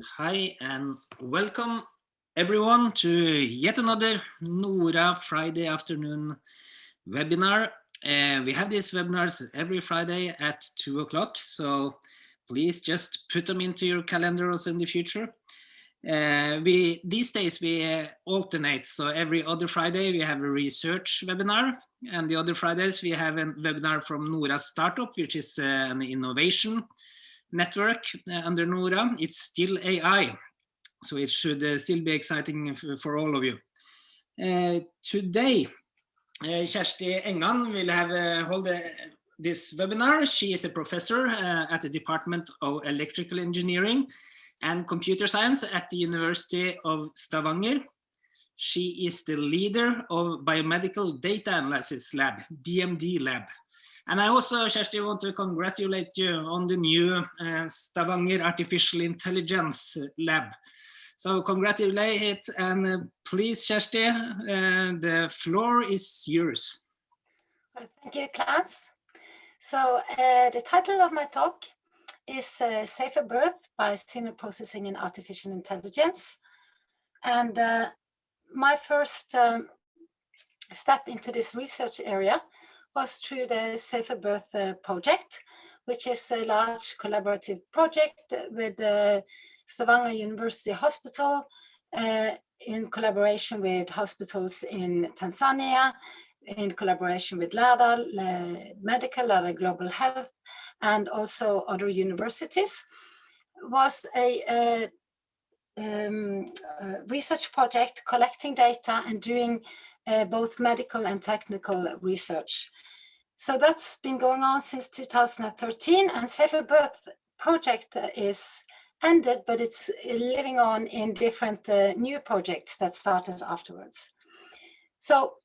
Hi and welcome everyone to yet another NORA Friday afternoon webinar. We have these webinars every Friday at 2 o'clock, so please just put them into your calendar also in the future. These days we alternate, so every other Friday we have a research webinar, and the other Fridays we have a webinar from NORA Startup, which is an innovation network under NORA. It's still AI, so it should still be exciting for all of you. Today, Kjersti Engan will hold this webinar. She is a professor at the Department of Electrical Engineering and Computer Science at the University of Stavanger. She is the leader of Biomedical Data Analysis Lab, BMDLab. And I also, Kjersti, want to congratulate you on the new Stavanger Artificial Intelligence Lab. So congratulate, and please, Kjersti, the floor is yours. Well, thank you, Klaus. So the title of my talk is Safer Birth by Signal Processing and Artificial Intelligence. And my first step into this research area was through the Safer Birth project, which is a large collaborative project with the Stavanger University Hospital in collaboration with hospitals in Tanzania, in collaboration with Biomedical, Lærdal Global Health, and also other universities. Was a research project collecting data and doing both medical and technical research. So that's been going on since 2013, and Safer Birth project is ended, but it's living on in different new projects that started afterwards. So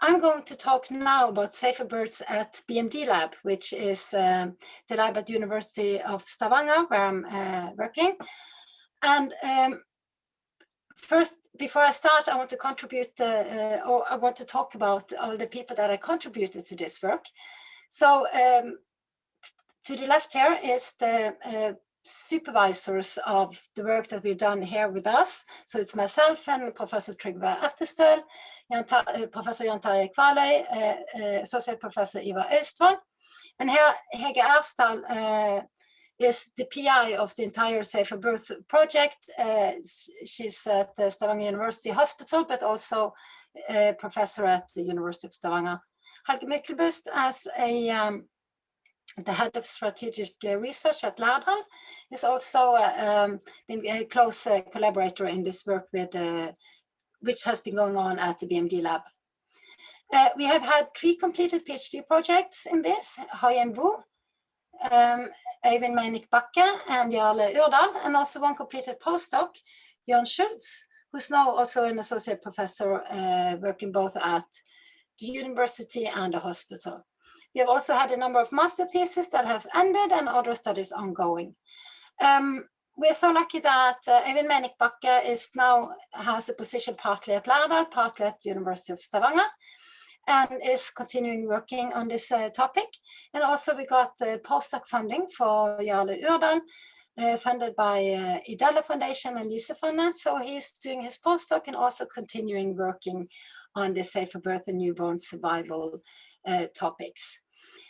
I'm going to talk now about Safer Births at BMDLab, which is the lab at University of Stavanger, where I'm working. And first, before I start, I want to contribute, or I want to talk about all the people that I contributed to this work. So to the left here is the supervisors of the work that we've done here with us. So it's myself and Professor Trygve Eftestøl, Professor Jan Terje Kvaløy, Associate Professor Ivar Austvoll, and here Hege Ersdal is the PI of the entire Safer Birth project. She's at the Stavanger University Hospital, but also a professor at the University of Stavanger. Helge Myklebust as the head of strategic research at Lærdal is also been a close collaborator in this work with, which has been going on at the BMDLab. We have had 3 completed PhD projects in this, Høyen Wu, Eivind Meinik Bakke and Jarle Urdal, and also 1 completed postdoc, Jørn Schultz, who's now also an associate professor working both at the university and the hospital. We have also had a number of master theses that have ended and other studies ongoing. We're so lucky that Eivind Meinik Bakke has a position partly at Lærdal, partly at the University of Stavanger, and is continuing working on this topic. And also we got the postdoc funding for Jarle Urdal, funded by Idella Foundation and Lysefondet. So he's doing his postdoc and also continuing working on the Safer Birth and Newborn Survival topics.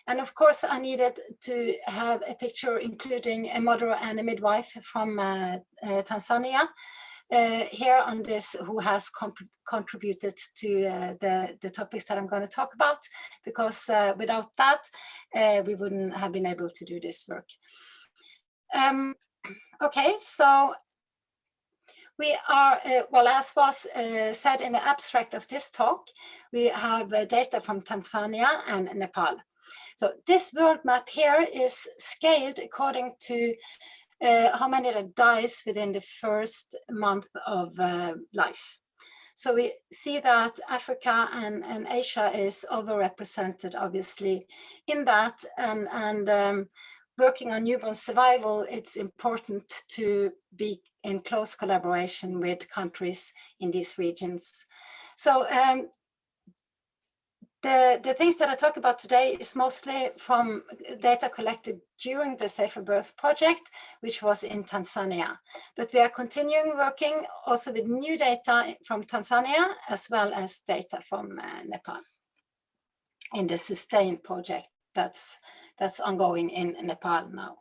And of course, I needed to have a picture including a mother and a midwife from Tanzania here on this, who has contributed to the topics that I'm going to talk about, because without that, we wouldn't have been able to do this work. Okay, so we are, well, as was said in the abstract of this talk, we have data from Tanzania and Nepal. So this world map here is scaled according to how many that dies within the first month of life. So we see that Africa and Asia is overrepresented, obviously, in that, and working on newborn survival, it's important to be in close collaboration with countries in these regions. So The things that I talk about today is mostly from data collected during the Safer Birth project, which was in Tanzania. But we are continuing working also with new data from Tanzania, as well as data from Nepal in the SUSTAIN project that's ongoing in Nepal now.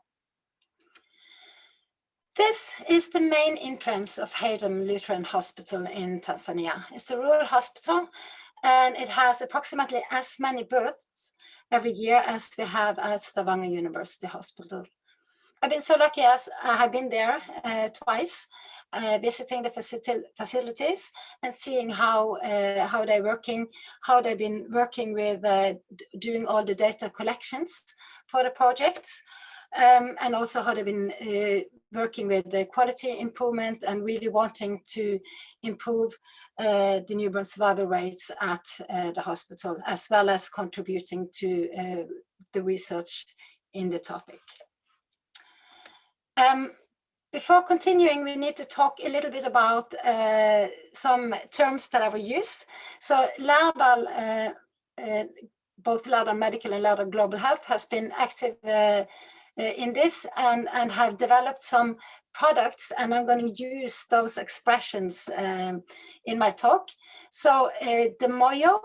This is the main entrance of Haydom Lutheran Hospital in Tanzania. It's a rural hospital, and it has approximately as many births every year as we have at Stavanger University Hospital. I've been so lucky as I have been there twice, visiting the facilities and seeing how they're working, how they've been working with doing all the data collections for the projects, and also how they've been working with the quality improvement and really wanting to improve the newborn survival rates at the hospital, as well as contributing to the research in the topic. Before continuing, we need to talk a little bit about some terms that I will use. So Lærdal, both Lærdal Medical and Lærdal Global Health has been active in this and have developed some products, and I'm going to use those expressions in my talk. So the Moyo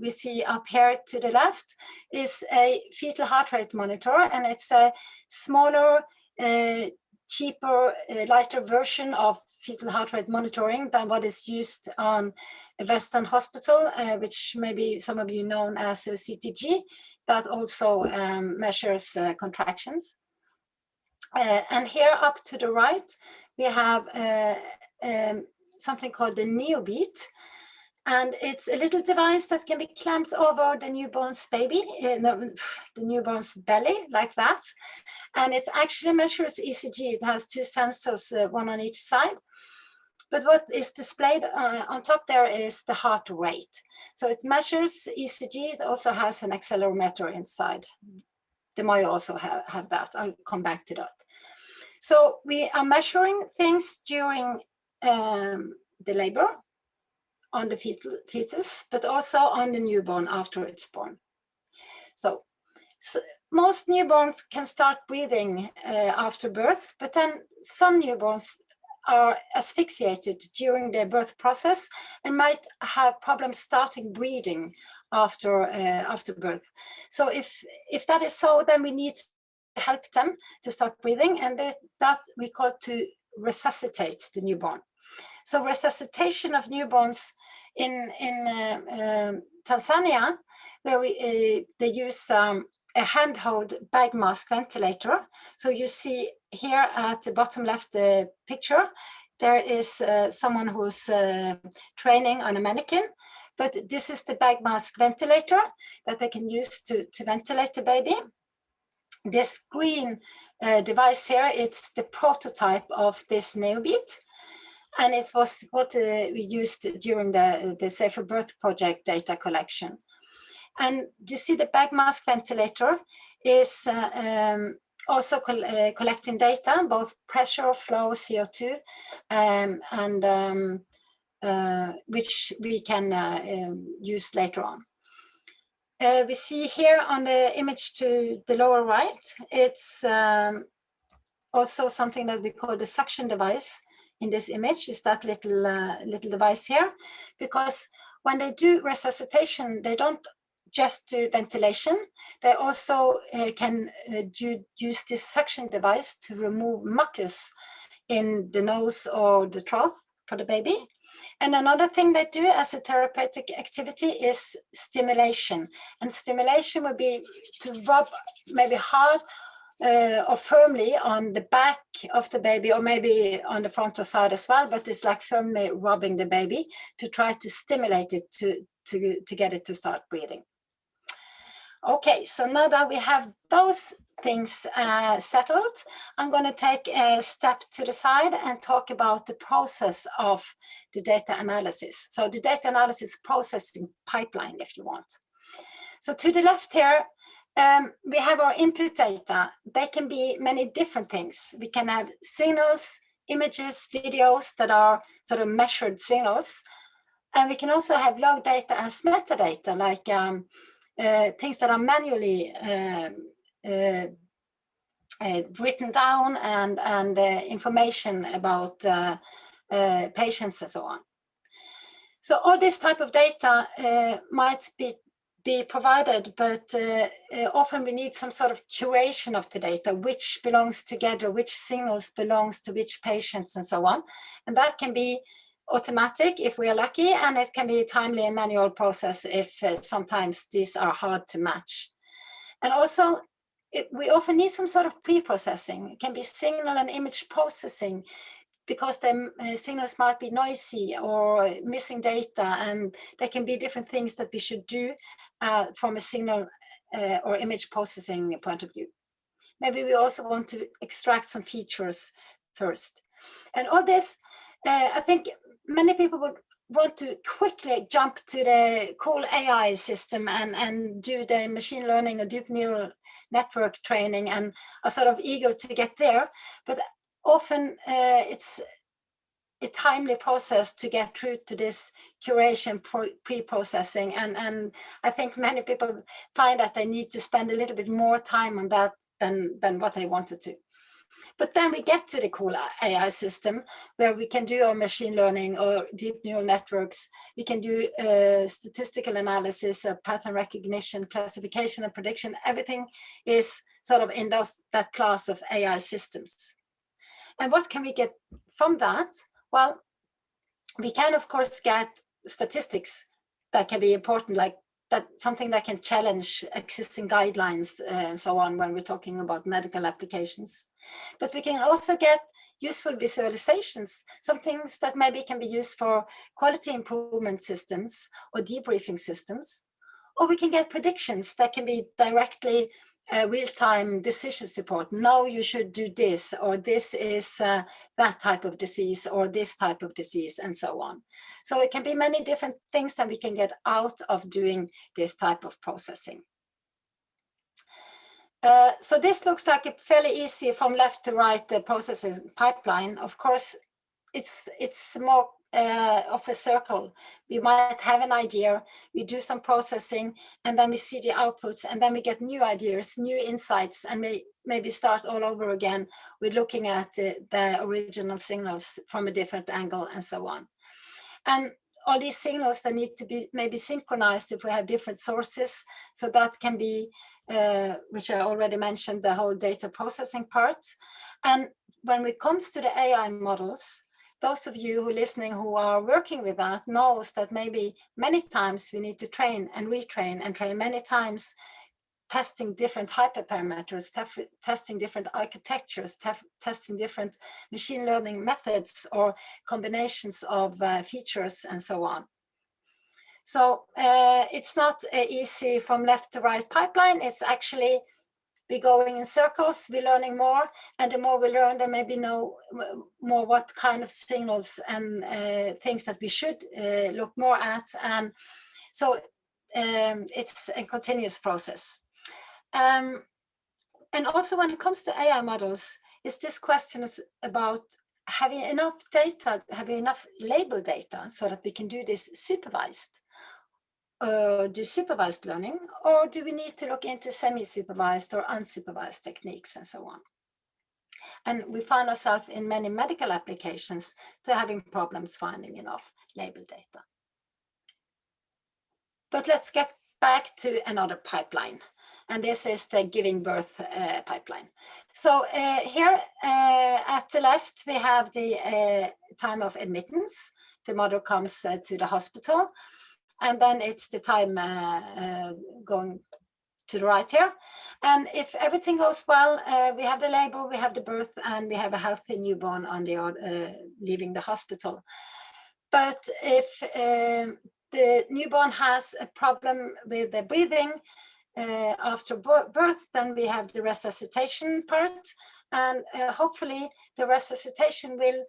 we see up here to the left is a fetal heart rate monitor, and it's a smaller, cheaper, lighter version of fetal heart rate monitoring than what is used on a Western hospital, which maybe some of you know as a CTG, that also measures contractions. And here up to the right, we have something called the Neobeat. And it's a little device that can be clamped over the newborn's baby, the newborn's belly, like that. And it actually measures ECG. It has two sensors, one on each side. But what is displayed on top there is the heart rate. So it measures ECG. It also has an accelerometer inside. The Moyo also have that. I'll come back to that. So we are measuring things during the labor, on the fetus, but also on the newborn after it's born. So most newborns can start breathing after birth, but then some newborns are asphyxiated during the birth process and might have problems starting breathing after birth. So if that is so, then we need to help them to start breathing, and that we call to resuscitate the newborn. So resuscitation of newborns in Tanzania, where they use a handheld bag mask ventilator. So you see here at the bottom left picture, there is someone who's training on a mannequin, but this is the bag mask ventilator that they can use to ventilate the baby. This green device here, it's the prototype of this Neobeat. And it was what we used during the Safer Birth project data collection. And you see the bag mask ventilator is also collecting data, both pressure, flow, CO2, and which we can use later on. We see here on the image to the lower right, it's also something that we call the suction device. In this image is that little device here, because when they do resuscitation, they don't just do ventilation. They also can use this suction device to remove mucus in the nose or the throat for the baby. And another thing they do as a therapeutic activity is stimulation. And stimulation would be to rub maybe hard or firmly on the back of the baby, or maybe on the front or side as well, but it's like firmly rubbing the baby to try to stimulate it to get it to start breathing. Okay, so now that we have those things settled, I'm going to take a step to the side and talk about the process of the data analysis. So the data analysis processing pipeline, if you want. So to the left here, we have our input data. They can be many different things. We can have signals, images, videos that are sort of measured signals. And we can also have log data as metadata, like things that are manually written down, and information about patients and so on. So all this type of data might be provided, but often we need some sort of curation of the data, which belongs together, which signals belongs to which patients and so on. And that can be automatic if we are lucky, and it can be a timely and manual process if sometimes these are hard to match. And also, we often need some sort of pre-processing. It can be signal and image processing, because the signals might be noisy or missing data, and there can be different things that we should do from a signal or image processing point of view. Maybe we also want to extract some features first. And all this, I think many people would want to quickly jump to the cool AI system and do the machine learning or deep neural network training, and are sort of eager to get there. But often it's a timely process to get through to this curation pre-processing, and I think many people find that they need to spend a little bit more time on that than what they wanted to. But then we get to the cool AI system, where we can do our machine learning or deep neural networks. We can do statistical analysis, pattern recognition, classification, and prediction. Everything is sort of in that class of AI systems. And what can we get from that? Well, we can, of course, get statistics that can be important, like that, something that can challenge existing guidelines and so on when we're talking about medical applications. But we can also get useful visualizations, some things that maybe can be used for quality improvement systems or debriefing systems. Or we can get predictions that can be directly real-time decision support. Now you should do this, or this is that type of disease, or this type of disease, and so on. So it can be many different things that we can get out of doing this type of processing. So this looks like a fairly easy from left to right processing pipeline. Of course, it's more of a circle. We might have an idea, we do some processing, and then we see the outputs, and then we get new ideas, new insights, and maybe start all over again with looking at the original signals from a different angle, and so on. And all these signals that need to be maybe synchronized if we have different sources. So that can be, which I already mentioned, the whole data processing part. And when it comes to the AI models, those of you who are listening who are working with that knows that maybe many times we need to train and retrain and train many times, testing different hyperparameters, testing different architectures, testing different machine learning methods or combinations of features, and so on. So it's not easy from left to right pipeline. It's actually we're going in circles, we're learning more, and the more we learn, the maybe know more what kind of signals and things that we should look more at. And so it's a continuous process. And also when it comes to AI models, is this question is about having enough data, having enough label data so that we can do this supervised. Do supervised learning, or do we need to look into semi-supervised or unsupervised techniques and so on? And we find ourselves in many medical applications to having problems finding enough label data. But let's get back to another pipeline. And this is the giving birth pipeline. So here at the left, we have the time of admittance. The mother comes to the hospital. And then it's the time going to the right here. And if everything goes well, we have the labor, we have the birth, and we have a healthy newborn on the leaving the hospital. But if the newborn has a problem with the breathing after birth, then we have the resuscitation part. And hopefully the resuscitation will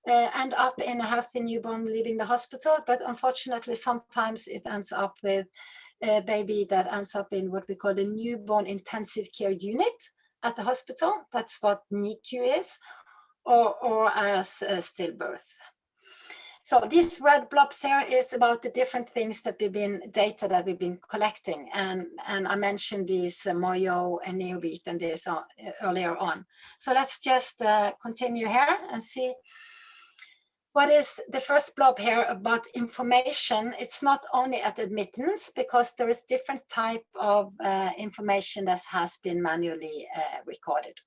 end up in a healthy newborn leaving the hospital, but unfortunately sometimes it ends up with a baby that ends up in what we call the newborn intensive care unit at the hospital. That's what NICU is, or as stillbirth. So these red blobs here is about the different things that data that we've been collecting. And I mentioned these Moyo and Neobeat and this earlier on. So let's just continue here and see what is the first blob here about information. It's not only at admittance, because there is different type of information that has been manually recorded.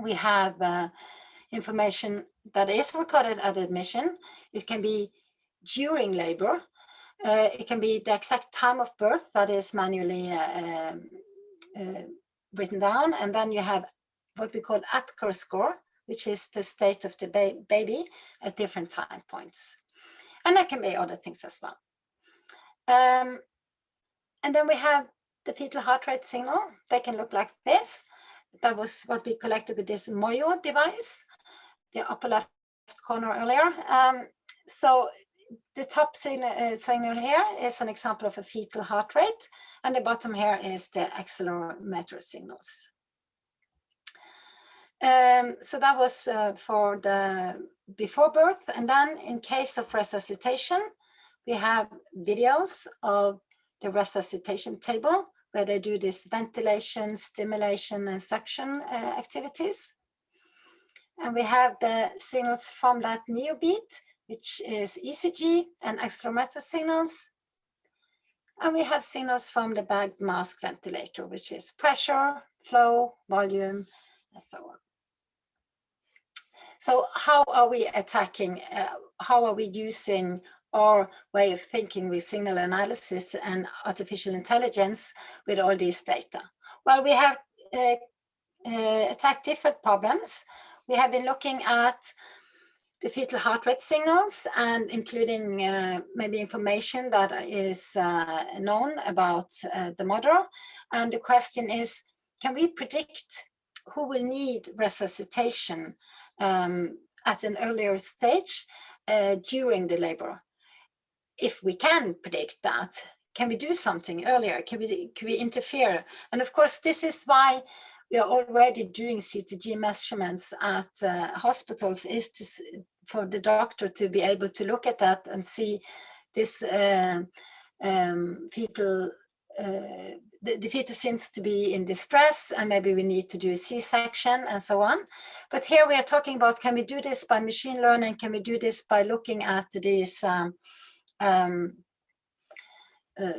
We have information that is recorded at admission. It can be during labor. It can be the exact time of birth that is manually written down. And then you have what we call APGAR score, which is the state of the baby at different time points. And that can be other things as well. And then we have the fetal heart rate signal. They can look like this. That was what we collected with this Moyo device, the upper left corner earlier. So the top signal here is an example of a fetal heart rate, and the bottom here is the accelerometer signals. So that was for the before birth. And then in case of resuscitation, we have videos of the resuscitation table, where they do this ventilation, stimulation, and suction activities. And we have the signals from that Neobeat, which is ECG and accelerometer signals. And we have signals from the bagged mask ventilator, which is pressure, flow, volume, and so on. So how are we attacking, how are we using our way of thinking with signal analysis and artificial intelligence with all these data? Well, we have attacked different problems. We have been looking at the fetal heart rate signals and including maybe information that is known about the mother. And the question is, can we predict who will need resuscitation at an earlier stage during the labor? If we can predict that, can we do something earlier? Can we interfere? And of course, this is why we are already doing CTG measurements at hospitals, is for the doctor to be able to look at that and see this fetal, the fetus seems to be in distress, and maybe we need to do a C-section and so on. But here we are talking about, can we do this by machine learning? Can we do this by looking at these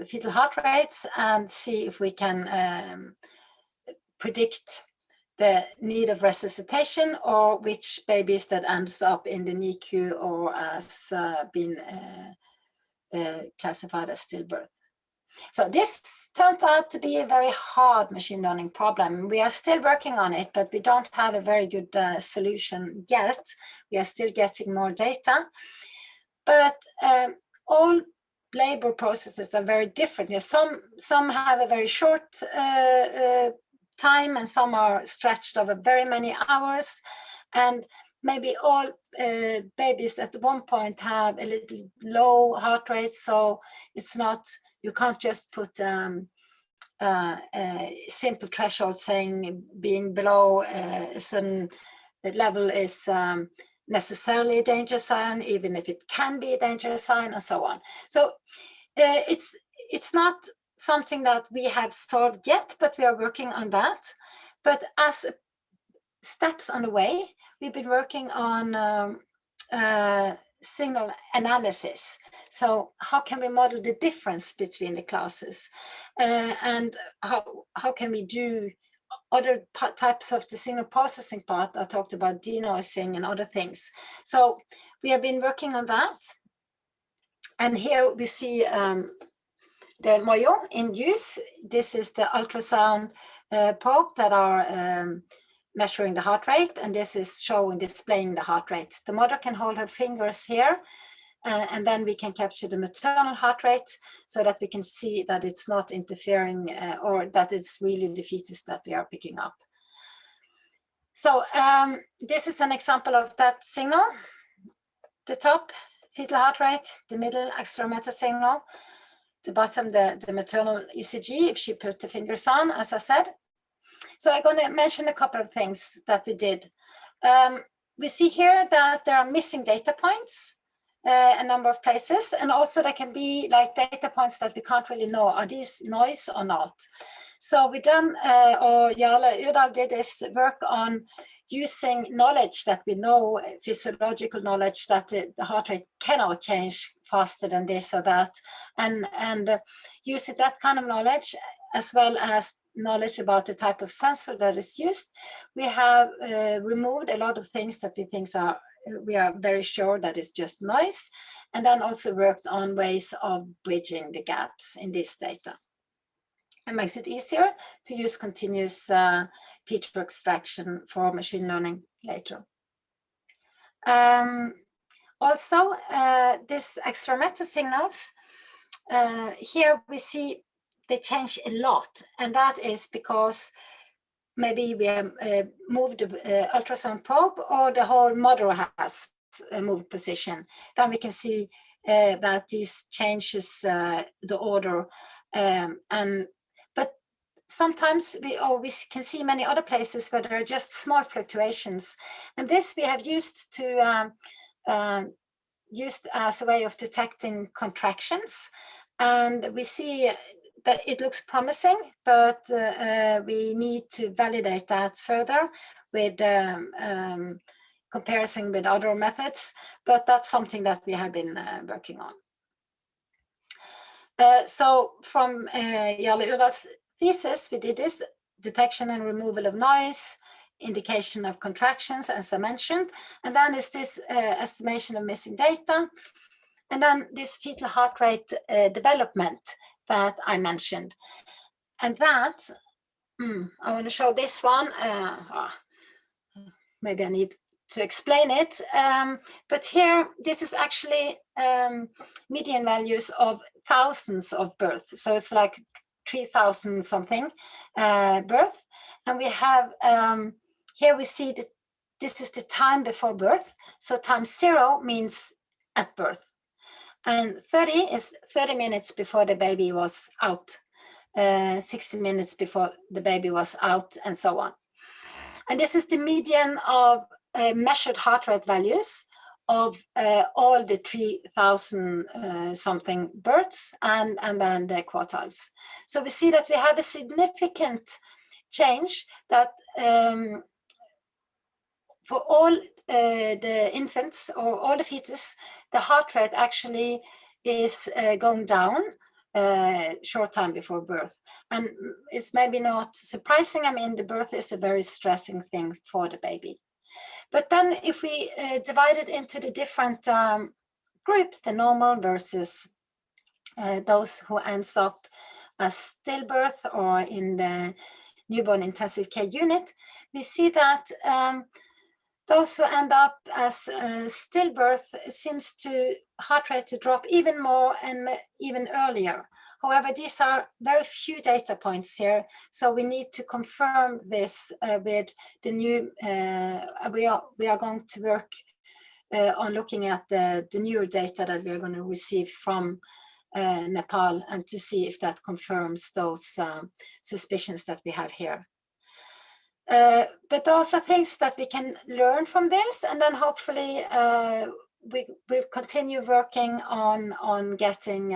fetal heart rates and see if we can predict the need of resuscitation, or which babies that ends up in the NICU or as been classified as stillbirth. So this turns out to be a very hard machine learning problem. We are still working on it, but we don't have a very good solution yet. We are still getting more data. But all labor processes are very different. Some have a very short time, and some are stretched over very many hours. And maybe all babies at one point have a little low heart rate, so it's not, you can't just put a simple threshold saying being below a certain level is necessarily a danger sign, even if it can be a danger sign, and so on. So it's not something that we have solved yet, but we are working on that. But as steps on the way, we've been working on signal analysis. So how can we model the difference between the classes? And how can we do other types of the signal processing part? I talked about denoising and other things. So we have been working on that. And here we see the Moyo in use. This is the ultrasound probe that are measuring the heart rate, and this is displaying the heart rate. The mother can hold her fingers here, and then we can capture the maternal heart rate so that we can see that it's not interfering or that it's really the fetus that we are picking up. So this is an example of that signal. The top, fetal heart rate, the middle, accelerometer signal, the bottom, the maternal ECG, if she put the fingers on, as I said. So I'm going to mention a couple of things that we did. We see here that there are missing data points. a number of places, and also there can be like data points that we can't really know, are these noise or not? So we done, or Jarle Urdal did this work on using knowledge that we know, physiological knowledge that the heart rate cannot change faster than this or that, and using that kind of knowledge as well as knowledge about the type of sensor that is used. We have removed a lot of things that we are very sure that is just noise, and then also worked on ways of bridging the gaps in this data. It makes it easier to use continuous feature extraction for machine learning later. Also, these accelerometer signals, here we see they change a lot, and that is because maybe we have moved the ultrasound probe, or the whole model has moved position. Then we can see that this changes the order, but sometimes we can see many other places where there are just small fluctuations, and this we have used to used as a way of detecting contractions, and we see that it looks promising, but we need to validate that further with comparison with other methods, but that's something that we have been working on. So from Jarle Urdal's thesis, we did this detection and removal of noise, indication of contractions, as I mentioned, and then is this estimation of missing data, and then this fetal heart rate development that I mentioned. And that, I want to show this one. Maybe I need to explain it. But here, this is actually median values of thousands of births. So it's like 3,000 something birth. And we have, here we see that this is the time before birth. So time 0 means at birth. And 30 is 30 minutes before the baby was out, 60 minutes before the baby was out, and so on. And this is the median of measured heart rate values of all the 3,000 something births, and then the quartiles. So we see that we have a significant change that for all the infants or all the fetus, the heart rate actually is going down short time before birth. And it's maybe not surprising. I mean, the birth is a very stressing thing for the baby. But then if we divide it into the different groups, the normal versus those who ends up as stillbirth or in the newborn intensive care unit, we see that those who end up as stillbirth seems to heart rate to drop even more and even earlier. However, these are very few data points here, so we need to confirm this with the new. We are going to work on looking at the newer data that we are going to receive from Nepal, and to see if that confirms those suspicions that we have here. But those are things that we can learn from this, and then hopefully we will continue working on getting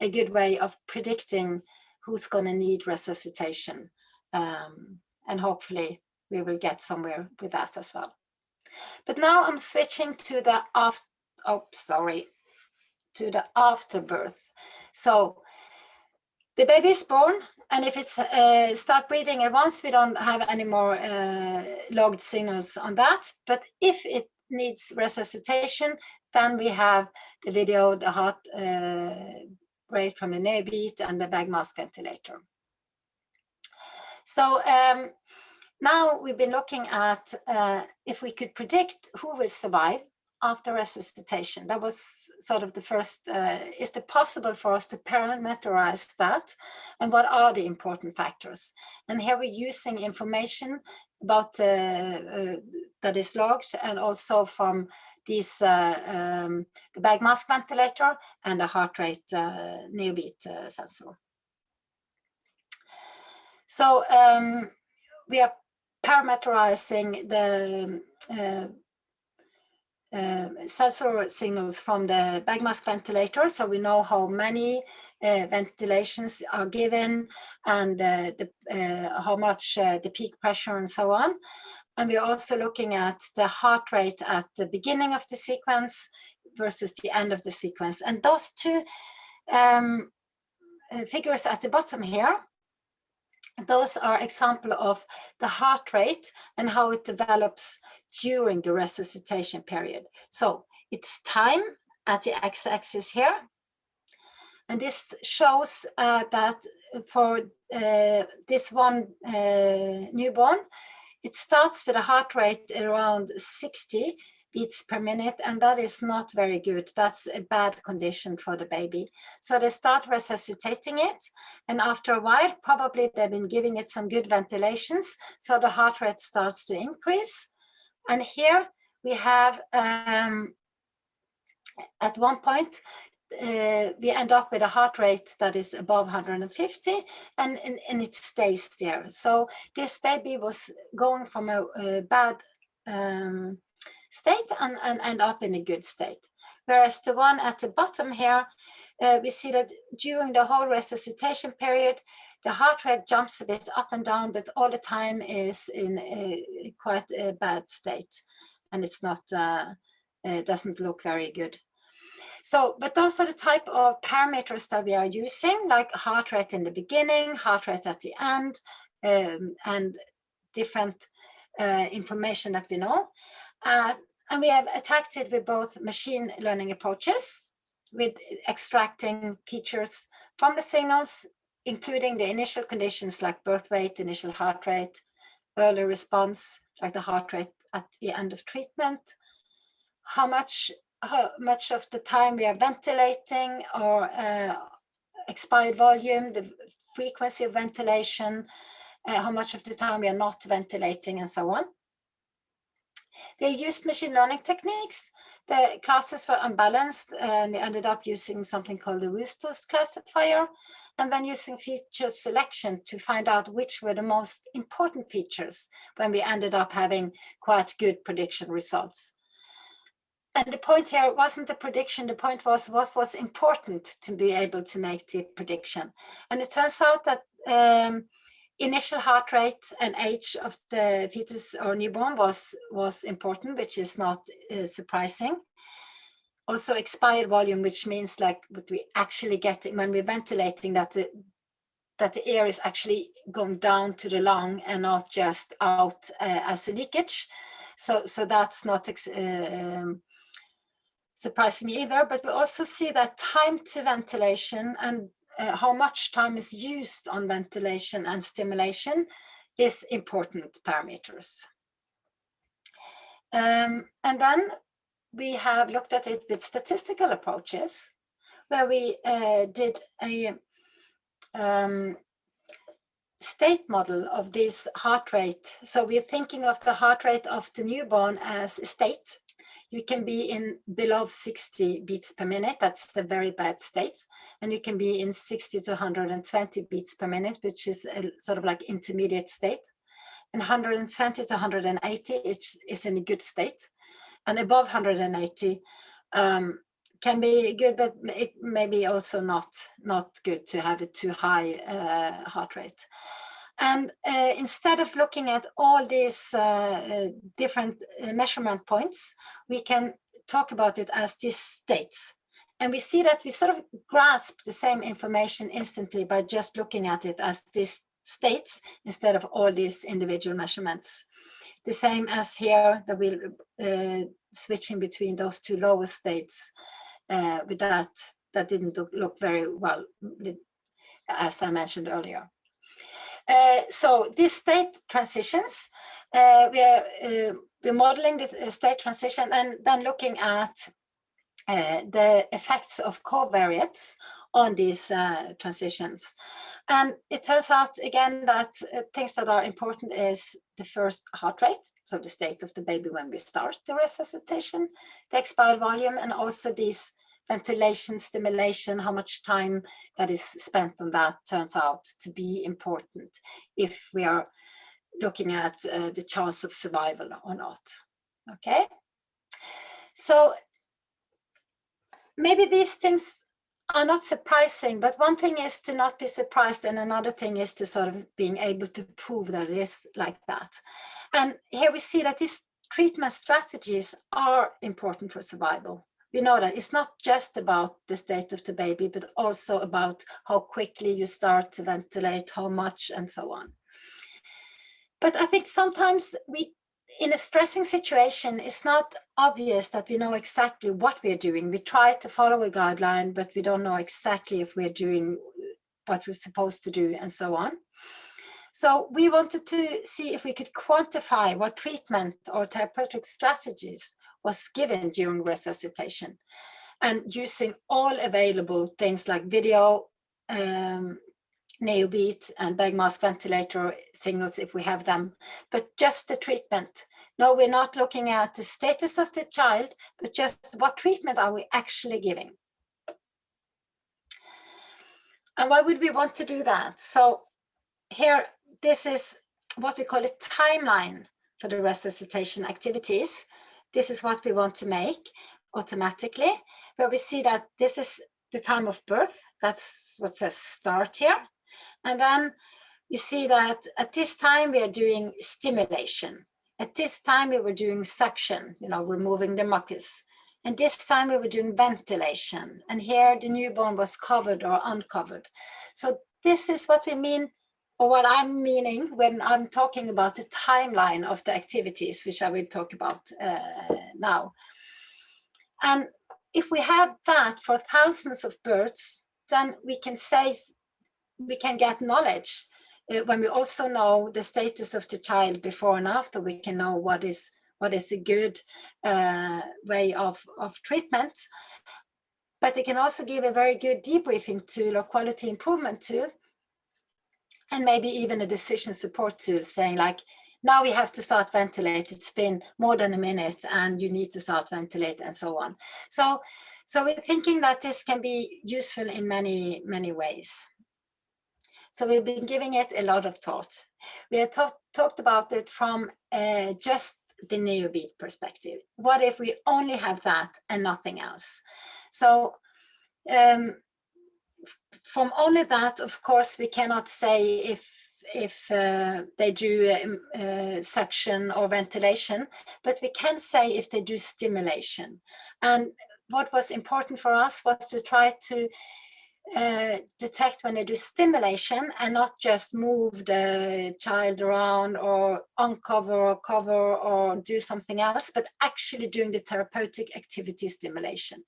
a good way of predicting who's going to need resuscitation, and hopefully we will get somewhere with that as well. But now I'm switching to the afterbirth. So the baby is born, and if it's start breathing at once, we don't have any more logged signals on that. But if it needs resuscitation, then we have the video, the heart rate from the Neobeat, and the bag mask ventilator. So now we've been looking at if we could predict who will survive after resuscitation. That was sort of the first, is it possible for us to parameterize that? And what are the important factors? And here we're using information about that is logged, and also from these, the bag mask ventilator and the heart rate Neobeat sensor. So we are parameterizing the sensor signals from the bag mask ventilator, so we know how many ventilations are given and how much the peak pressure and so on. And we're also looking at the heart rate at the beginning of the sequence versus the end of the sequence. And those two figures at the bottom here, those are example of the heart rate and how it develops during the resuscitation period. So it's time at the x-axis here. And this shows that for this one newborn, it starts with a heart rate around 60 beats per minute, and that is not very good. That's a bad condition for the baby. So they start resuscitating it, and after a while, probably they've been giving it some good ventilations, so the heart rate starts to increase. And here we have, at one point, we end up with a heart rate that is above 150, and it stays there. So this baby was going from a bad state and end up in a good state. Whereas the one at the bottom here, we see that during the whole resuscitation period, the heart rate jumps a bit up and down, but all the time is in quite a bad state, and it's not, doesn't look very good. So, but those are the type of parameters that we are using, like heart rate in the beginning, heart rate at the end, and different information that we know. And we have attacked it with both machine learning approaches, with extracting features from the signals, including the initial conditions like birth weight, initial heart rate, early response, like the heart rate at the end of treatment, how much of the time we are ventilating, or expired volume, the frequency of ventilation, how much of the time we are not ventilating, and so on. We used machine learning techniques. The classes were unbalanced, and we ended up using something called the Rus+ classifier, and then using feature selection to find out which were the most important features when we ended up having quite good prediction results. And the point here wasn't the prediction, the point was what was important to be able to make the prediction. And it turns out that initial heart rate and age of the fetus or newborn was important, which is not surprising. Also expired volume, which means like what we actually getting when we're ventilating, that the air is actually going down to the lung and not just out as a leakage. So that's not surprising either, but we also see that time to ventilation and how much time is used on ventilation and stimulation is important parameters. And then we have looked at it with statistical approaches, where we did a state model of this heart rate. So we're thinking of the heart rate of the newborn as a state. You can be in below 60 beats per minute, that's the very bad state. And you can be in 60 to 120 beats per minute, which is a sort of like intermediate state. And 120 to 180 is in a good state. And above 180 can be good, but it may be also not good to have a too high heart rate. And instead of looking at all these different measurement points, we can talk about it as these states. And we see that we sort of grasp the same information instantly by just looking at it as these states instead of all these individual measurements. The same as here, that we're switching between those two lower states with that didn't look very well, as I mentioned earlier. So these state transitions, we're modeling the state transition and then looking at the effects of covariates on these transitions. And it turns out again that things that are important is the first heart rate, so the state of the baby when we start the resuscitation, the expired volume, and also these ventilation, stimulation, how much time that is spent on that turns out to be important if we are looking at the chance of survival or not. Okay. So maybe these things are not surprising, but one thing is to not be surprised, and another thing is to sort of being able to prove that it is like that. And here we see that these treatment strategies are important for survival. We know that it's not just about the state of the baby, but also about how quickly you start to ventilate, how much, and so on. But I think sometimes in a stressing situation, it's not obvious that we know exactly what we're doing. We try to follow a guideline, but we don't know exactly if we're doing what we're supposed to do, and so on. So we wanted to see if we could quantify what treatment or therapeutic strategies was given during resuscitation, and using all available things like video, Neobeat and bag mask ventilator signals if we have them, but just the treatment. No, we're not looking at the status of the child, but just what treatment are we actually giving. And why would we want to do that? So here, this is what we call a timeline for the resuscitation activities. This is what we want to make automatically, where we see that this is the time of birth. That's what says start here. And then you see that at this time we are doing stimulation. At this time we were doing suction, removing the mucus. And this time we were doing ventilation. And here the newborn was covered or uncovered. So this is what we mean, or what I'm meaning when I'm talking about the timeline of the activities, which I will talk about now. And if we have that for thousands of births, then we can get knowledge when we also know the status of the child before and after. We can know what is a good way of treatment, but it can also give a very good debriefing tool or quality improvement tool, and maybe even a decision support tool saying like, now we have to start ventilate. It's been more than a minute and you need to start ventilate, and so on. So we're thinking that this can be useful in many, many ways. So we've been giving it a lot of thought. We have talked about it from just the Neobeat perspective. What if we only have that and nothing else? So from only that, of course, we cannot say if they do suction or ventilation, but we can say if they do stimulation. And what was important for us was to try to detect when they do stimulation and not just move the child around or uncover or cover or do something else, but actually doing the therapeutic activity stimulation.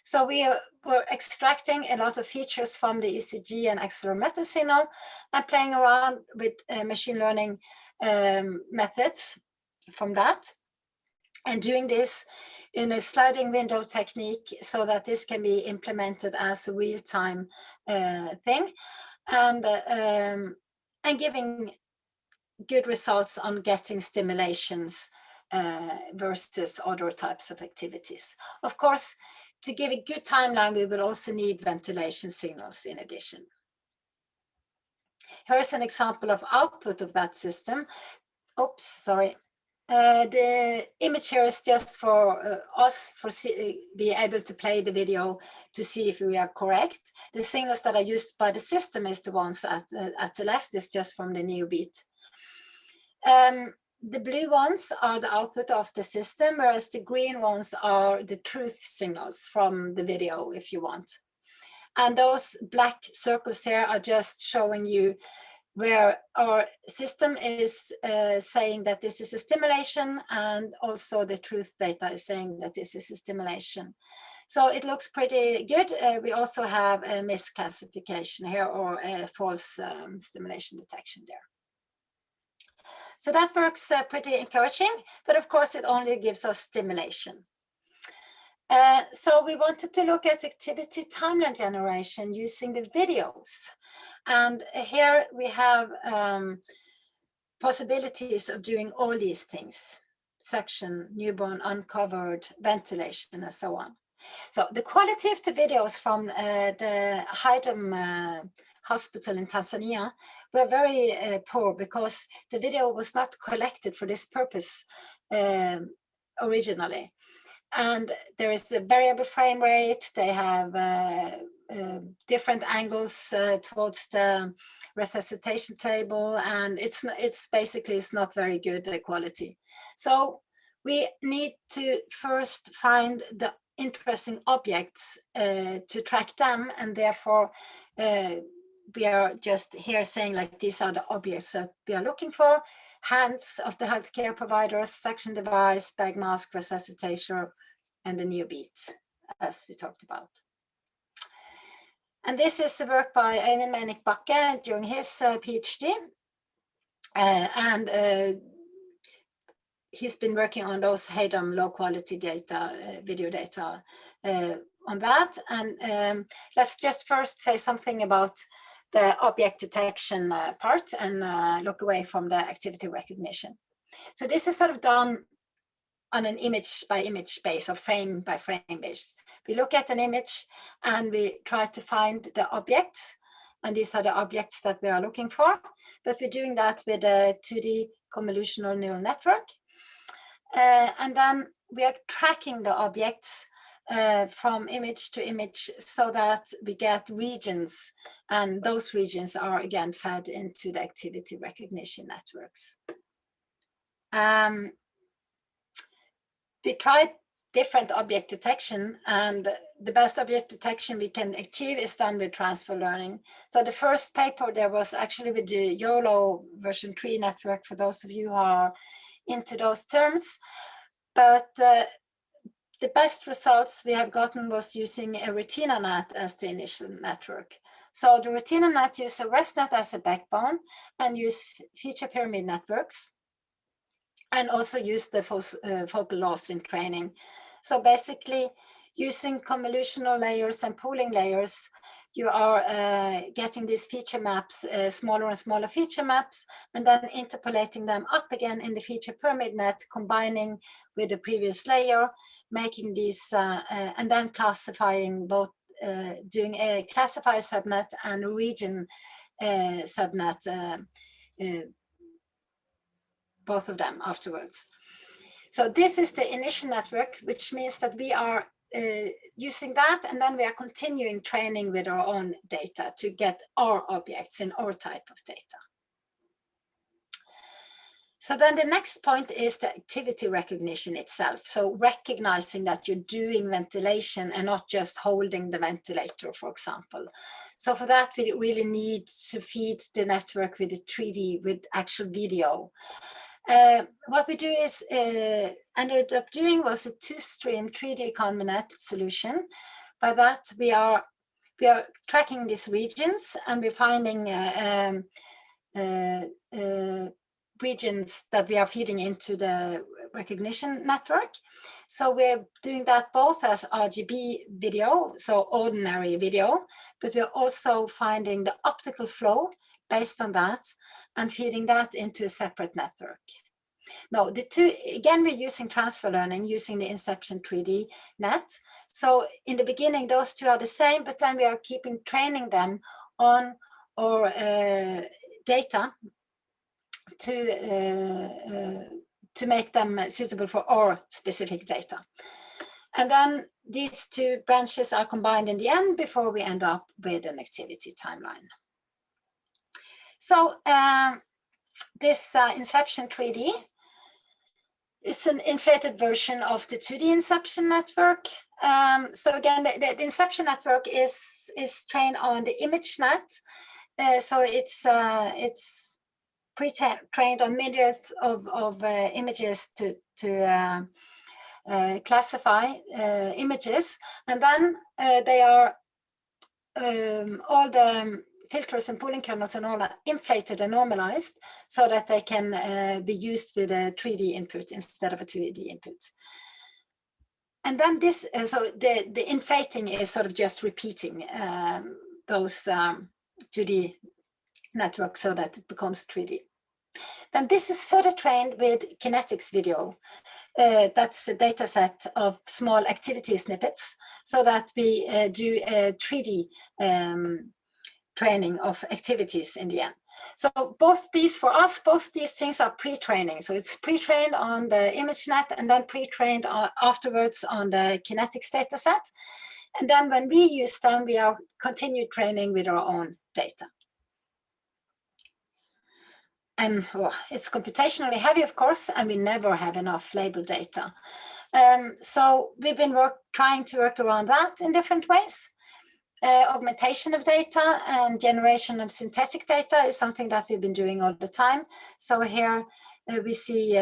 So we were extracting a lot of features from the ECG and accelerometer signal and playing around with machine learning methods from that, and doing this in a sliding window technique so that this can be implemented as a real-time thing, and giving good results on getting stimulations versus other types of activities. Of course, to give a good timeline, we will also need ventilation signals in addition. Here is an example of output of that system. Oops, sorry. The image here is just for us be able to play the video to see if we are correct. The signals that are used by the system is the ones at the left, is just from the Neobeat. The blue ones are the output of the system, whereas the green ones are the truth signals from the video, if you want. And those black circles here are just showing you where our system is saying that this is a stimulation, and also the truth data is saying that this is a stimulation. So it looks pretty good. We also have a misclassification here, or a false stimulation detection there. So that works pretty encouraging, but of course it only gives us stimulation. So we wanted to look at activity timeline generation using the videos. And here we have possibilities of doing all these things: suction, newborn uncovered, ventilation, and so on. So the quality of the videos from the Haydom hospital in Tanzania were very poor, because the video was not collected for this purpose originally. And there is a variable frame rate. They have different angles towards the resuscitation table, and it's basically not very good quality. So we need to first find the interesting objects to track them, and therefore we are just here saying like these are the objects that we are looking for: hands of the healthcare providers, suction device, bag mask, resuscitator, and the Neobeat, as we talked about. And this is a work by Øyvind Menik Bakke during his PhD. And he's been working on those HADOM low quality data, video data on that. And let's just first say something about the object detection part and look away from the activity recognition. So this is sort of done on an image by image base or frame by frame base. We look at an image and we try to find the objects, and these are the objects that we are looking for, but we're doing that with a 2D convolutional neural network. And then we are tracking the objects from image to image so that we get regions, and those regions are again fed into the activity recognition networks. We tried different object detection, and the best object detection we can achieve is done with transfer learning. So the first paper there was actually with the YOLO version 3 network, for those of you who are into those terms. But the best results we have gotten was using a RetinaNet as the initial network. So the RetinaNet uses a ResNet as a backbone and use feature pyramid networks, and also use the focal loss in training. So basically, using convolutional layers and pooling layers, you are getting these feature maps, smaller and smaller feature maps, and then interpolating them up again in the feature pyramid net, combining with the previous layer, making these, and then classifying both, doing a classify subnet and region subnet, both of them afterwards. So this is the initial network, which means that we are using that, and then we are continuing training with our own data to get our objects in our type of data. So then the next point is the activity recognition itself. So recognizing that you're doing ventilation and not just holding the ventilator, for example. So for that, we really need to feed the network with the 3D, with actual video. What we do is, ended up doing was a 2-stream 3D ConvNet solution. By that, we are tracking these regions, and we're finding regions that we are feeding into the recognition network. So we're doing that both as RGB video, so ordinary video, but we're also finding the optical flow based on that and feeding that into a separate network. No, the two, again, we're using transfer learning, using the Inception 3D net. So in the beginning, those two are the same, but then we are keeping training them on our data to make them suitable for our specific data. And then these two branches are combined in the end before we end up with an activity timeline. So this Inception 3D is an inflated version of the 2D Inception network. So again, the Inception network is trained on the ImageNet. So it's pre-trained on millions of images to classify images, and then they are all the filters and pooling kernels and all that inflated and normalized so that they can be used with a 3D input instead of a 2D input. And then this, so the inflating is sort of just repeating those 2D networks so that it becomes 3D. Then this is further trained with kinetics video. That's a data set of small activity snippets so that we do a 3D training of activities in the end. So both these things are pre-training. So it's pre-trained on the ImageNet and then pre-trained afterwards on the kinetics data set. And then when we use them, we are continued training with our own data. It's computationally heavy, of course, and we never have enough label data. So we've been trying to work around that in different ways. Augmentation of data and generation of synthetic data is something that we've been doing all the time. So here we see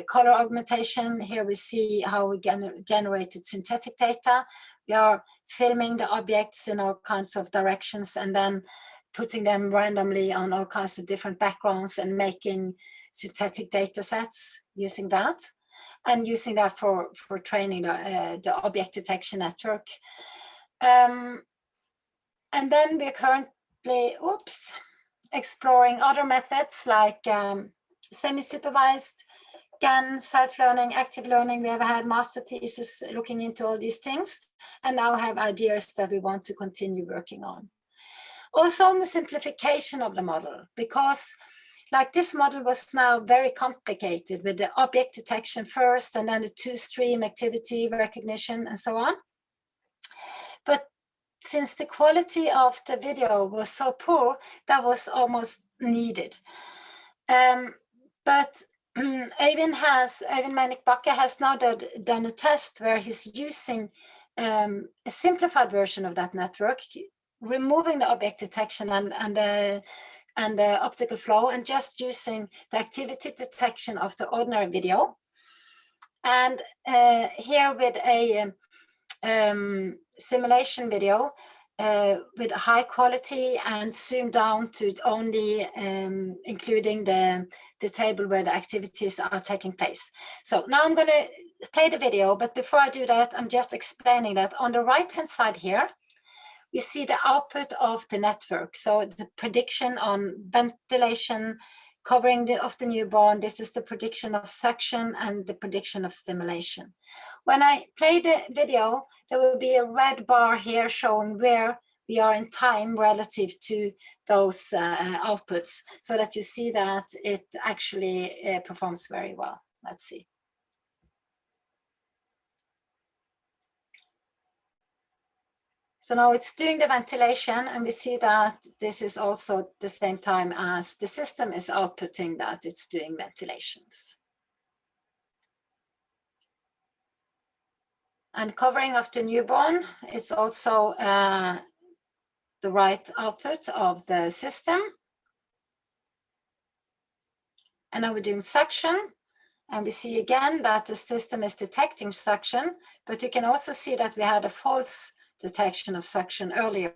color augmentation. Here we see how we generated synthetic data. We are filming the objects in all kinds of directions and then putting them randomly on all kinds of different backgrounds and making synthetic data sets using that, and using that for training the object detection network. And then we're currently, exploring other methods like semi-supervised, GAN, self-learning, active learning. We have had master thesis looking into all these things, and now have ideas that we want to continue working on. Also on the simplification of the model, because like this model was now very complicated with the object detection first, and then the two-stream activity recognition and so on. But since the quality of the video was so poor, that was almost needed. But Øyvind Meinik-Bakke has now done a test where he's using a simplified version of that network, removing the object detection and the optical flow, and just using the activity detection of the ordinary video. And here with a simulation video with high quality and zoomed down to only including the table where the activities are taking place. So now I'm going to play the video, but before I do that, I'm just explaining that on the right hand side here, we see the output of the network. So the prediction on ventilation, covering of the newborn. This is the prediction of suction and the prediction of stimulation. When I play the video, there will be a red bar here showing where we are in time relative to those outputs, so that you see that it actually performs very well. Let's see. So now it's doing the ventilation, and we see that this is also the same time as the system is outputting that it's doing ventilations. And covering of the newborn, it's also the right output of the system. And now we're doing suction, and we see again that the system is detecting suction, but you can also see that we had a false detection of suction earlier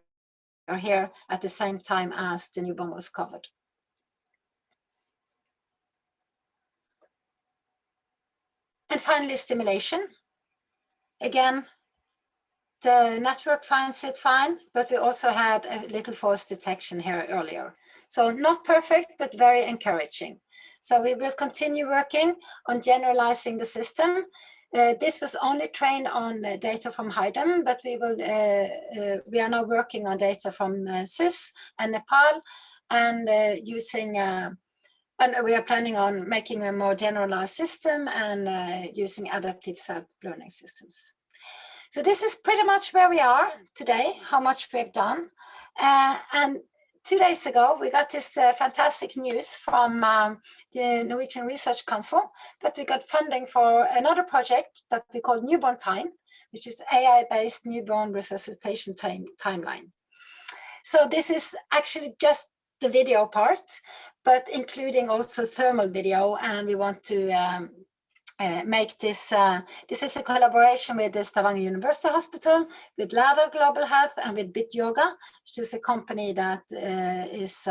or here at the same time as the newborn was covered. And finally, stimulation. Again, the network finds it fine, but we also had a little false detection here earlier. So not perfect, but very encouraging. So we will continue working on generalizing the system. This was only trained on data from Haydn, but we are now working on data from SUS and Nepal, and and we are planning on making a more generalized system and using adaptive self-learning systems. So this is pretty much where we are today, how much we've done. And 2 days ago, we got this fantastic news from the Norwegian Research Council that we got funding for another project that we call Newborn Time, which is AI-based newborn resuscitation timeline. So this is actually just the video part, but including also thermal video, and we want to make this, this is a collaboration with the Stavanger University Hospital, with Lærdal Global Health, and with Bit Yoga, which is a company that is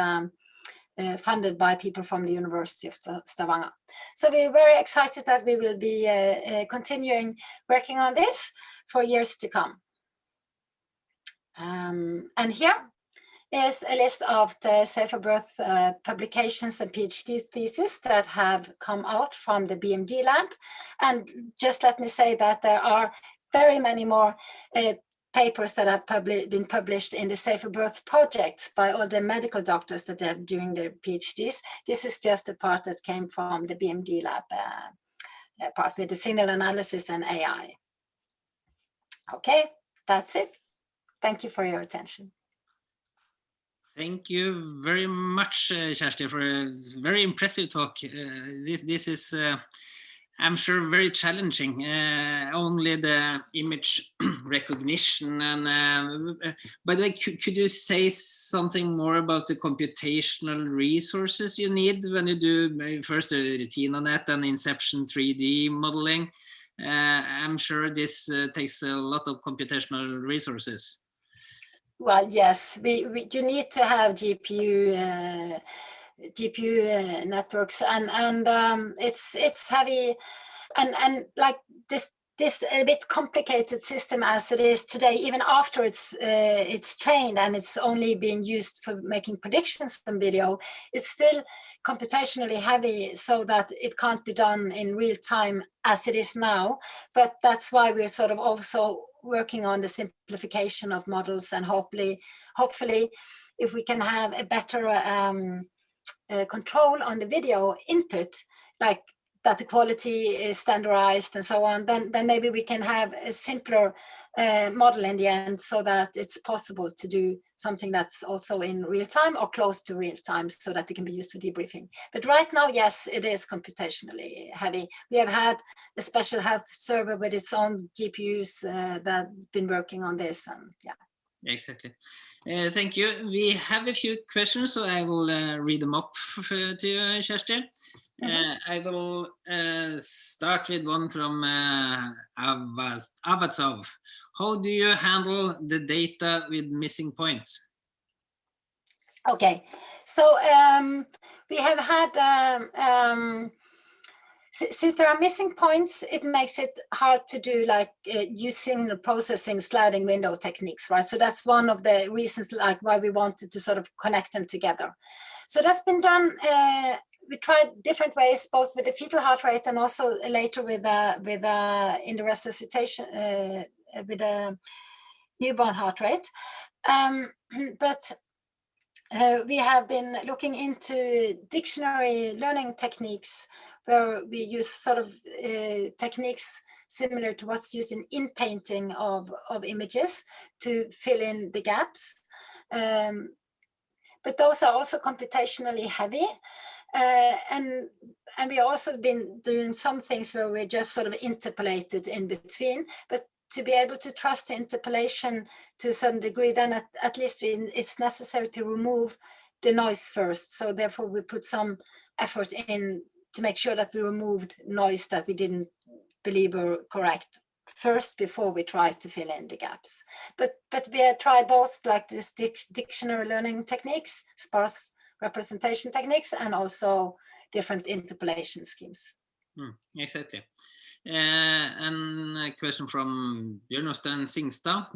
funded by people from the University of Stavanger. So we're very excited that we will be continuing working on this for years to come. And here is a list of the Safer Birth publications and PhD theses that have come out from the BMDLab. And just let me say that there are very many more papers that have been published in the Safer Birth projects by all the medical doctors that are doing their PhDs. This is just a part that came from the BMDLab part with the signal analysis and AI. Okay, that's it. Thank you for your attention. Thank you very much, Kjersti, for a very impressive talk. This is, I'm sure, very challenging. Only the image recognition. And by the way, could you say something more about the computational resources you need when you do first the RetinaNet and Inception 3D modeling? I'm sure this takes a lot of computational resources. Well, yes, you need to have GPU networks, and it's heavy, and like this a bit complicated system as it is today, even after it's trained and it's only being used for making predictions on video, it's still computationally heavy, so that it can't be done in real time as it is now. But that's why we're sort of also working on the simplification of models, and hopefully if we can have a better control on the video input, like that the quality is standardized and so on, then maybe we can have a simpler model in the end, so that it's possible to do something that's also in real time or close to real time, so that it can be used for debriefing. But right now, yes, it is computationally heavy. We have had a special health server with its own GPUs that have been working on this, and yeah. Exactly. Thank you. We have a few questions, so I will read them up to you, Kjersti. I will start with one from Avatsov. How do you handle the data with missing points? Okay, so we have had, since there are missing points, it makes it hard to do like using the processing sliding window techniques, right? So that's one of the reasons like why we wanted to sort of connect them together. So that's been done. We tried different ways, both with the fetal heart rate and also later with in the resuscitation with the newborn heart rate. But we have been looking into dictionary learning techniques, where we use sort of techniques similar to what's used in inpainting of images to fill in the gaps. But those are also computationally heavy. And we also been doing some things where we just sort of interpolated in between, but to be able to trust the interpolation to a certain degree, then at least it's necessary to remove the noise first. So therefore we put some effort in to make sure that we removed noise that we didn't believe were correct first before we tried to fill in the gaps. But we had tried both like this dictionary learning techniques, sparse representation techniques, and also different interpolation schemes. Exactly. And a question from Bjørnstein Singstad.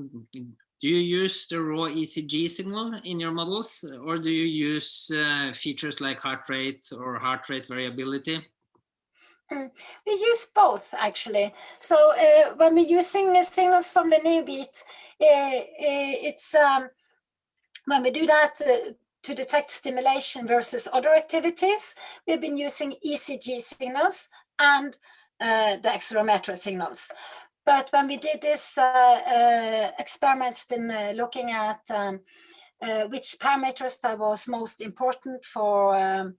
Do you use the raw ECG signal in your models, or do you use features like heart rate or heart rate variability? We use both, actually. So when we're using signals from the Neobeat, it's when we do that to detect stimulation versus other activities, we've been using ECG signals and the accelerometer signals. But when we did this experiments, been looking at which parameters that was most important for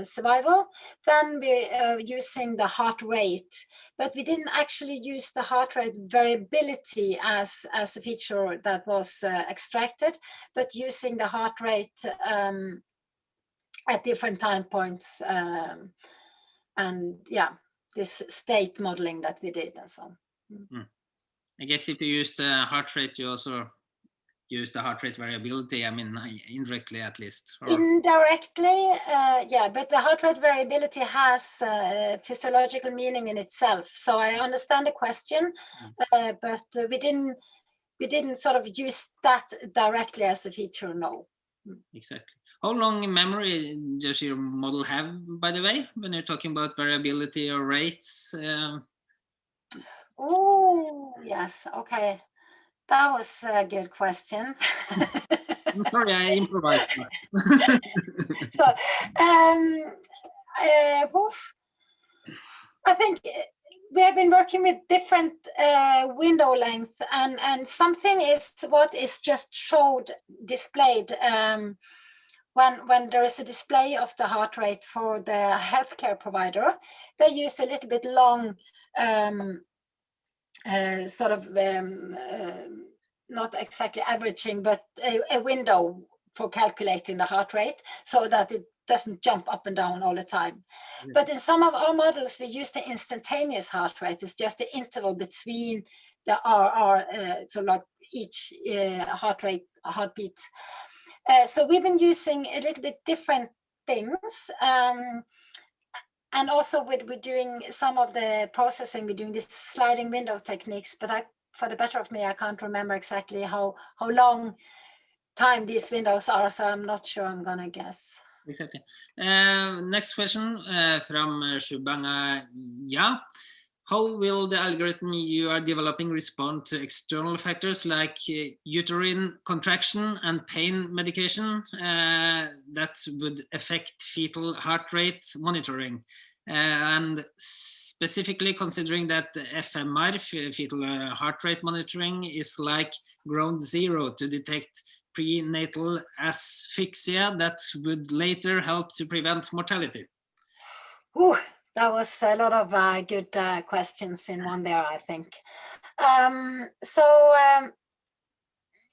survival, then we are using the heart rate, but we didn't actually use the heart rate variability as a feature that was extracted, but using the heart rate at different time points, and yeah, this state modeling that we did and so on. I guess if you use the heart rate, you also use the heart rate variability, I mean, indirectly at least. Or... Indirectly, yeah, but the heart rate variability has physiological meaning in itself. So I understand the question, but we didn't sort of use that directly as a feature, no. Exactly. How long memory does your model have, by the way, when you're talking about variability or rates? Oh, yes, okay. That was a good question. I'm sorry, I improvised that. So, oof. I think we have been working with different window length, and something is what is just displayed when there is a display of the heart rate for the healthcare provider. They use a little bit long not exactly averaging, but a window for calculating the heart rate so that it doesn't jump up and down all the time. Yes. But in some of our models, we use the instantaneous heart rate. It's just the interval between the RR, so like each heartbeat. So we've been using a little bit different things. And also we're doing some of the processing, we're doing these sliding window techniques, but for the better of me, I can't remember exactly how long time these windows are, so I'm not sure. I'm gonna guess. Exactly. Next question from Shubhanga. Yeah. How will the algorithm you are developing respond to external factors like uterine contraction and pain medication that would affect fetal heart rate monitoring? And specifically considering that FMR, fetal heart rate monitoring, is like ground zero to detect prenatal asphyxia that would later help to prevent mortality. Ooh, that was a lot of good questions in one there, I think.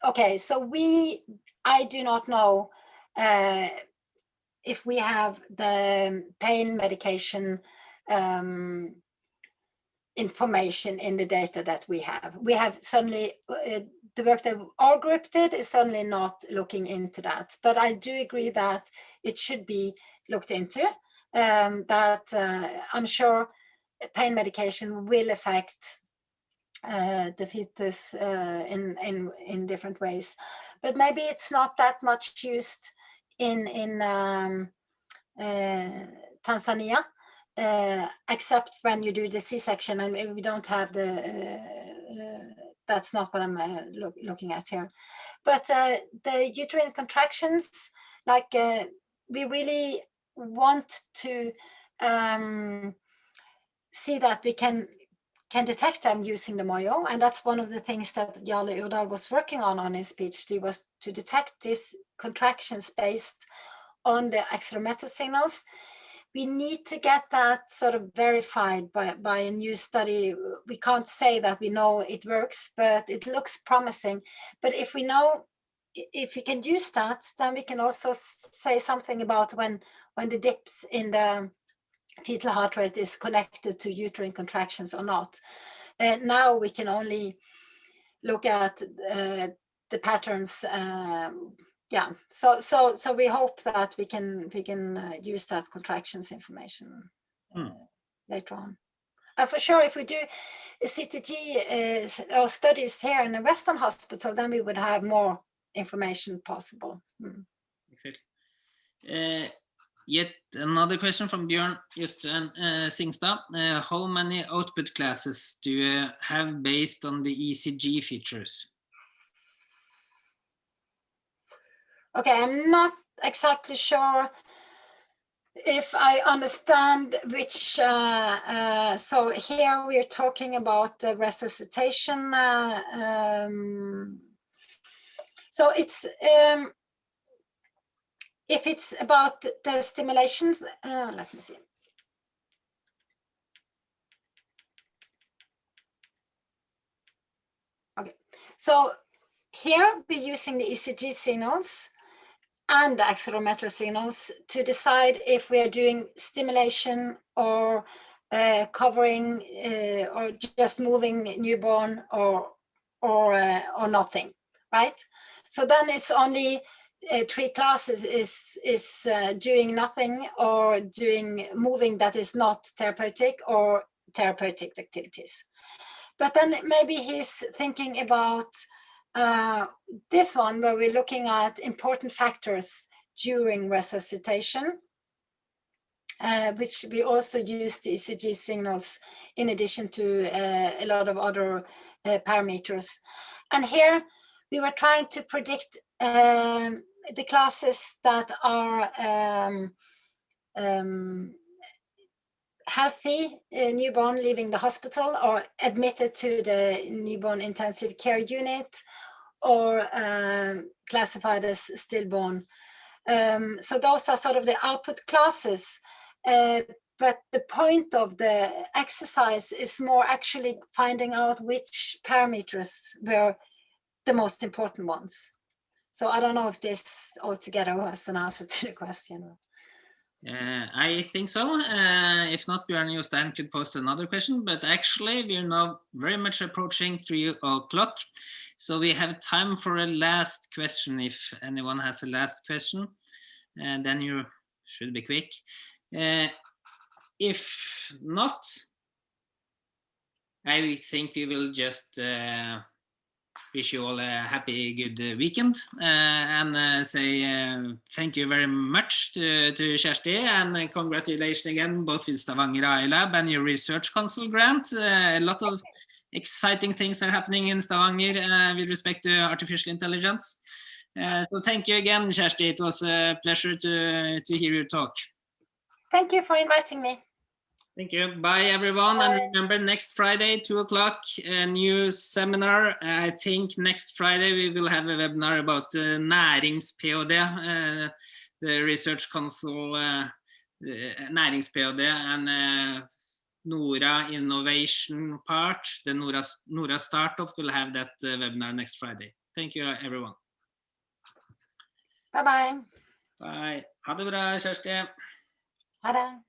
Okay, so I do not know if we have the pain medication information in the data that we have. We have certainly, the work that our group did is certainly not looking into that, but I do agree that it should be looked into, that I'm sure pain medication will affect the fetus in different ways, but maybe it's not that much used in Tanzania, except when you do the C-section, and we don't have that's not what I'm looking at here. But the uterine contractions, like we really want to see that we can detect them using the MOYO, and that's one of the things that Jarle Urdal was working on his PhD, was to detect these contractions based on the accelerometer signals. We need to get that sort of verified by a new study. We can't say that we know it works, but it looks promising. But if we know, if we can use that, then we can also say something about when the dips in the fetal heart rate is connected to uterine contractions or not. Now we can only look at the patterns. Yeah, so we hope that we can use that contractions information later on. For sure, if we do CTG or studies here in the Western Hospital, then we would have more information possible. Exactly. Yet another question from Bjørn Jostein Singstad. How many output classes do you have based on the ECG features? Okay, I'm not exactly sure if I understand which, so here we're talking about the resuscitation. So it's, if it's about the stimulations, let me see. Okay, so here we're using the ECG signals and the accelerometer signals to decide if we are doing stimulation or covering or just moving newborn or nothing, right? So then it's only 3 classes is doing nothing or doing moving that is not therapeutic or therapeutic activities. But then maybe he's thinking about this one where we're looking at important factors during resuscitation, which we also use the ECG signals in addition to a lot of other parameters. And here we were trying to predict the classes that are healthy newborn leaving the hospital or admitted to the newborn intensive care unit, or classified as stillborn. So those are sort of the output classes. But the point of the exercise is more actually finding out which parameters were the most important ones. So I don't know if this altogether was an answer to the question. I think so. If not, Bjørn Jostein could post another question, but actually we're now very much approaching 3 o'clock. So we have time for a last question. If anyone has a last question, then you should be quick. If not, I think we will just wish you all a happy, good weekend, and say thank you very much to Kjersti, and congratulations again, both with Stavanger iLab and your research council grant. A lot of exciting things are happening in Stavanger with respect to artificial intelligence. So thank you again, Kjersti. It was a pleasure to hear your talk. Thank you for inviting me. Thank you. Bye, everyone. Bye. And remember, next Friday, 2 o'clock, a new seminar. I think next Friday we will have a webinar about nærings-PhD, the Research Council nærings-PhD, and NORA innovation part. The NORA startup will have that webinar next Friday. Thank you, everyone. Bye-bye. Bye. Ha det bra, Kjersti. Ha det.